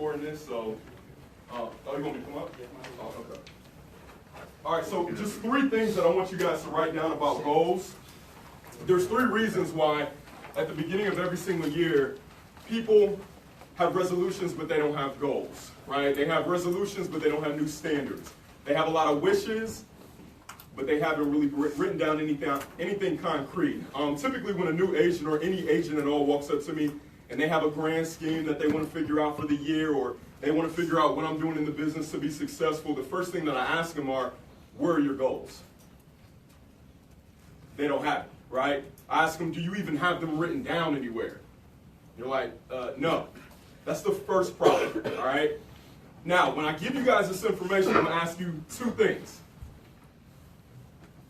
recording this, so, oh, you want me to come up? Oh, okay. All right, so just 3 things that I want you guys to write down about goals. There's 3 reasons why at the beginning of every single year, people have resolutions, but they don't have goals, right? They have resolutions, but they don't have new standards. They have a lot of wishes, but they haven't really written down anything concrete. Typically, when a new agent or any agent at all walks up to me and they have a grand scheme that they want to figure out for the year, or they want to figure out what I'm doing in the business to be successful, the first thing that I ask them are, where are your goals? They don't have it, right? I ask them, do you even have them written down anywhere? You're like, no. That's the first problem, all right? Now, when I give you guys this information, I'm going to ask you 2 things.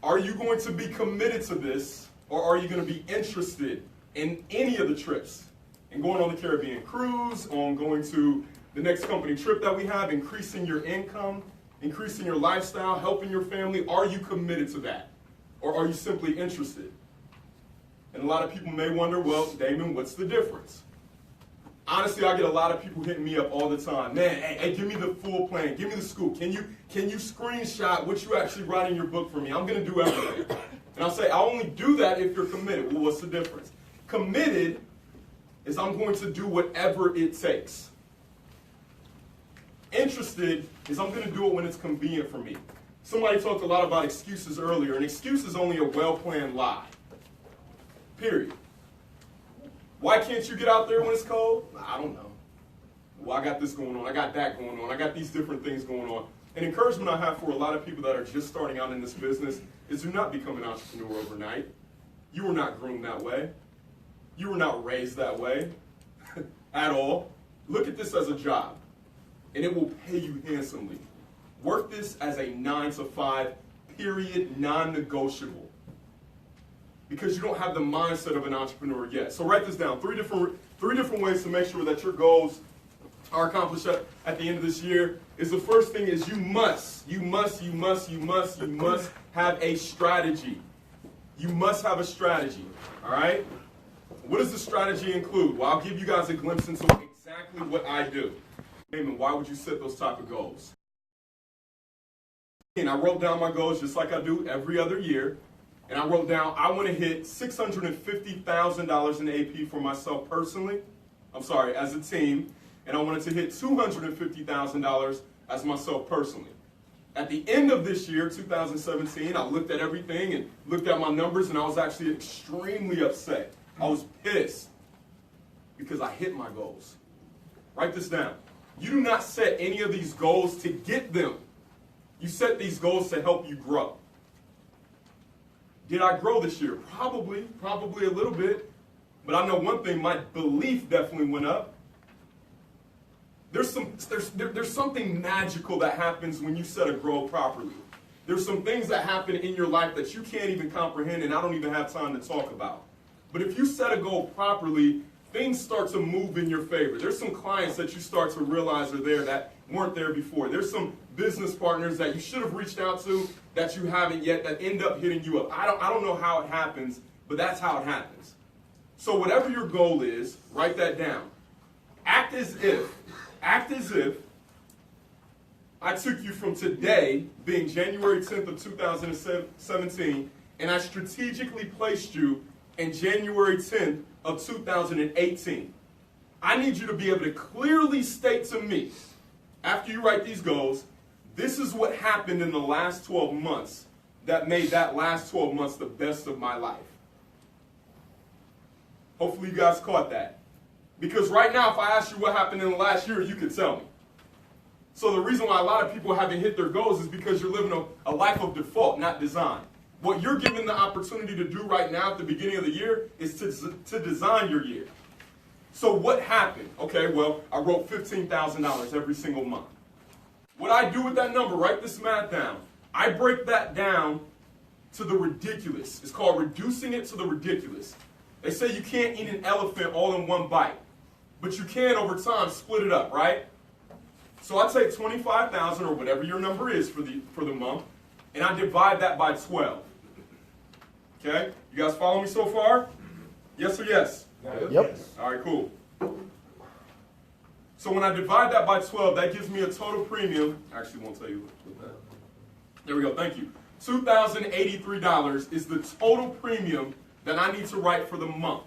Are you going to be committed to this, or are you going to be interested in any of the trips? And going on the Caribbean cruise, on going to the next company trip that we have, increasing your income, increasing your lifestyle, helping your family? Are you committed to that? Or are you simply interested? And a lot of people may wonder, well, Damon, what's the difference? Honestly, I get a lot of people hitting me up all the time. Man, hey, give me the full plan. Give me the scoop. Can you screenshot what you actually write in your book for me? I'm going to do everything. And I'll say, I'll only do that if you're committed. Well, what's the difference? Committed is I'm going to do whatever it takes. Interested is I'm going to do it when it's convenient for me. Somebody talked a lot about excuses earlier. An excuse is only a well-planned lie. Period. Why can't you get out there when it's cold? I don't know. Well, I got this going on. I got that going on. I got these different things going on. An encouragement I have for a lot of people that are just starting out in this business is do not become an entrepreneur overnight. You were not groomed that way. You were not raised that way at all. Look at this as a job, and it will pay you handsomely. Work this as a 9-to-5, period, non-negotiable. Because you don't have the mindset of an entrepreneur yet. So write this down. 3 different ways to make sure that your goals are accomplished at the end of this year. Is the first thing is you must have a strategy. You must have a strategy. All right? What does the strategy include? Well, I'll give you guys a glimpse into exactly what I do. Damon, why would you set those type of goals? And I wrote down my goals just like I do every other year. And I wrote down, I want to hit $650,000 in AP for myself personally. I'm sorry, as a team. And I wanted to hit $250,000 as myself personally. At the end of this year, 2017, I looked at everything and looked at my numbers, and I was actually extremely upset. I was pissed because I hit my goals. Write this down. You do not set any of these goals to get them. You set these goals to help you grow. Did I grow this year? Probably a little bit. But I know one thing, my belief definitely went up. There's something magical that happens when you set a goal properly. There's some things that happen in your life that you can't even comprehend, and I don't even have time to talk about. But if you set a goal properly, things start to move in your favor. There's some clients that you start to realize are there that weren't there before. There's some business partners that you should have reached out to that you haven't yet that end up hitting you up. I don't know how it happens, but that's how it happens. So whatever your goal is, write that down. Act as if I took you from today, being January 10th of 2017, and I strategically placed you in January 10th of 2018. I need you to be able to clearly state to me, after you write these goals, this is what happened in the last 12 months that made that last 12 months the best of my life. Hopefully you guys caught that. Because right now, if I ask you what happened in the last year, you could tell me. So the reason why a lot of people haven't hit their goals is because you're living a life of default, not design. What you're given the opportunity to do right now at the beginning of the year is to design your year. So what happened? Okay, well, I wrote $15,000 every single month. What I do with that number, write this math down. I break that down to the ridiculous. It's called reducing it to the ridiculous. They say you can't eat an elephant all in one bite, but you can over time split it up, right? So I take 25,000 or whatever your number is for the month, and I divide that by 12. Okay? You guys follow me so far? Yes or yes? Yep. All right, cool. So when I divide that by 12, that gives me a total premium. I actually won't tell you what that. There we go, thank you. $2,083 is the total premium that I need to write for the month.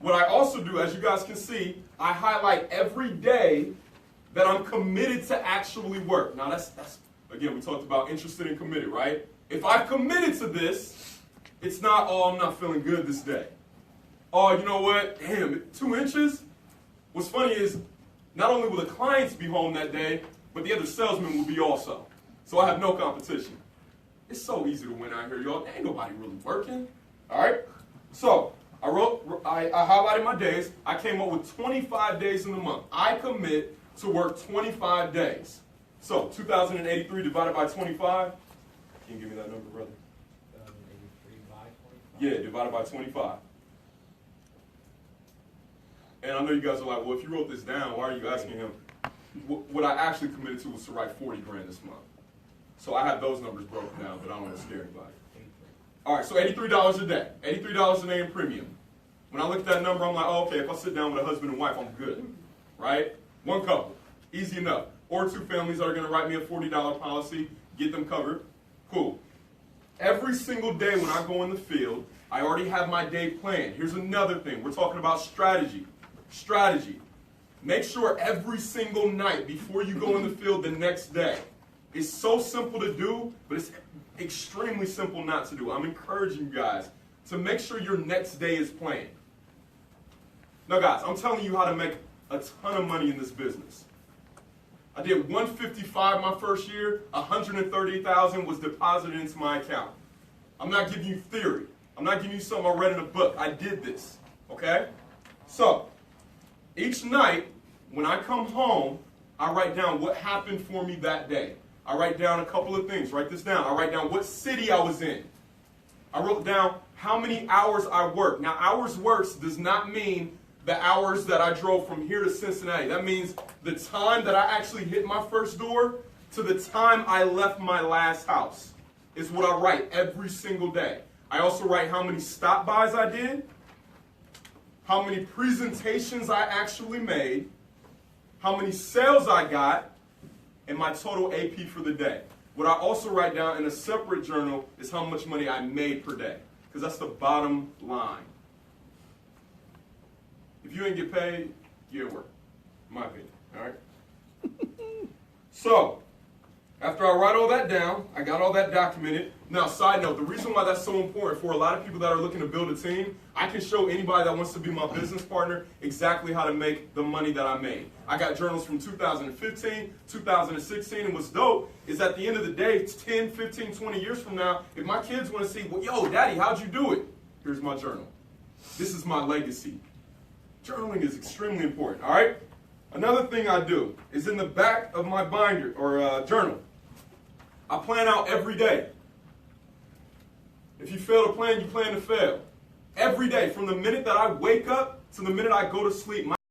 What I also do, as you guys can see, I highlight every day that I'm committed to actually work. Now that's again, we talked about interested and committed, right? If I've committed to this, it's not, oh, I'm not feeling good this day. Oh, you know what? Damn, 2 inches? What's funny is, not only will the clients be home that day, but the other salesmen will be also. So I have no competition. It's so easy to win out here, y'all. Ain't nobody really working. All right? So I highlighted my days. I came up with 25 days in the month. I commit to work 25 days. So 2,083 divided by 25. Can you give me that number, brother? 2,083 by 25? Yeah, divided by 25. And I know you guys are like, well, if you wrote this down, why are you asking him? What I actually committed to was to write 40 grand this month. So I have those numbers broken down, but I don't want to scare anybody. All right, so $83 a day. $83 a day in premium. When I look at that number, I'm like, oh, okay, if I sit down with a husband and wife, I'm good, right? One couple, easy enough. Or 2 families that are going to write me a $40 policy, get them covered. Cool. Every single day when I go in the field, I already have my day planned. Here's another thing. We're talking about strategy. Strategy. Make sure every single night before you go in the field the next day. It's so simple to do, but it's extremely simple not to do. I'm encouraging you guys to make sure your next day is planned. Now guys, I'm telling you how to make a ton of money in this business. I did 155 my first year, 130,000 was deposited into my account. I'm not giving you theory. I'm not giving you something I read in a book. I did this, okay? So, each night, when I come home, I write down what happened for me that day. I write down a couple of things. Write this down. I write down what city I was in. I wrote down how many hours I worked. Now, hours worked does not mean the hours that I drove from here to Cincinnati. That means the time that I actually hit my first door to the time I left my last house is what I write every single day. I also write how many stop-bys I did, how many presentations I actually made, how many sales I got, and my total AP for the day. What I also write down in a separate journal is how much money I made per day, because that's the bottom line. If you ain't get paid, you at work, in my opinion, all right? So, after I write all that down, I got all that documented. Now, side note, the reason why that's so important for a lot of people that are looking to build a team, I can show anybody that wants to be my business partner exactly how to make the money that I made. I got journals from 2015, 2016, and what's dope is at the end of the day, 10, 15, 20 years from now, if my kids want to see, well, yo, Daddy, how'd you do it? Here's my journal. This is my legacy. Journaling is extremely important, all right? Another thing I do is in the back of my binder or journal, I plan out every day. If you fail to plan, you plan to fail. Every day, from the minute that I wake up to the minute I go to sleep,